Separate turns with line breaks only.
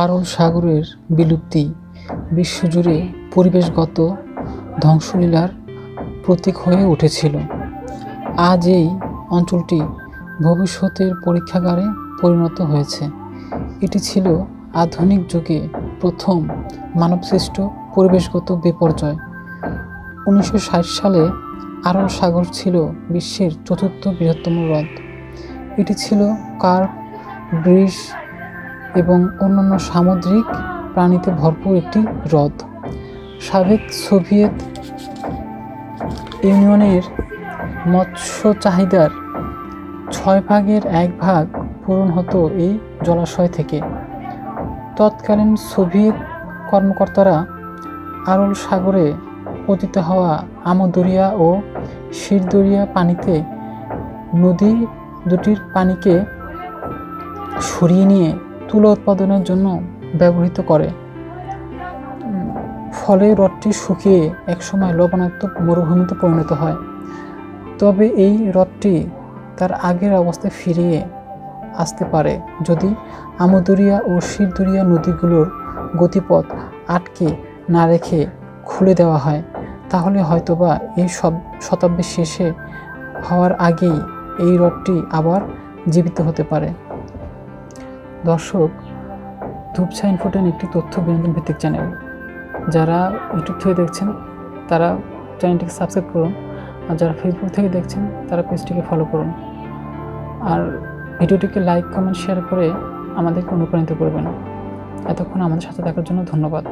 Aral সাগরের বিলুপ্তি বিশ্বজুড়ে পরিবেশগত ধ্বংসলীলার প্রতীক হয়ে উঠেছিল। আজ এই অঞ্চলটি ভবিষ্যতের পরীক্ষাগারে পরিণত হয়েছে। এটি ছিল আধুনিক যুগে প্রথম মানবসৃষ্ট পরিবেশগত বিপর্যয়। 1960 সালে আরল সাগর ছিল বিশ্বের চতুর্থ বৃহত্তম হ্রদ। এটি ছিল কার্প, ব্রিজ এবং অন্যান্য সামুদ্রিক প্রাণীতে ভরপুর একটি হ্রদ। সাবেক সোভিয়েত ইউনিয়নের মৎস্য চাহিদার 1/6 পূরণ হতো এই জলাশয় থেকে। তৎকালীন সোভিয়েত কর্মকর্তারা আরল সাগরে পতিত হওয়া আমদরিয়া ও শিরদরিয়া পানিতে নদী দুটির পানিকে সরিয়ে নিয়ে তুলা উৎপাদনের জন্য ব্যবহৃত করে। ফলে হ্রদটি শুকিয়ে একসময় লবণাক্ত মরুভূমিতে পরিণত হয়। তবে এই হ্রদটি তার আগের অবস্থায় ফিরিয়ে আসতে পারে যদি আমদরিয়া ও শিরদরিয়া নদীগুলোর গতিপথ আটকে না রেখে খুলে দেওয়া হয়। তাহলে হয়তোবা এই শতাব্দীর শেষে হওয়ার আগেই এই হ্রদটি আবার জীবিত হতে পারে। দর্শক, ধূপছা ইনফোটেন একটি তথ্য বিনোদন ভিত্তিক চ্যানেল। যারা ইউটিউব থেকে দেখছেন তারা চ্যানেলটিকে সাবস্ক্রাইব করুন, আর যারা ফেসবুক থেকে দেখছেন তারা পেজটিকে ফলো করুন। আর ভিডিওটিকে লাইক, কমেন্ট, শেয়ার করে আমাদেরকে অনুপ্রাণিত করবেন। এতক্ষণ আমাদের সাথে থাকার জন্য ধন্যবাদ।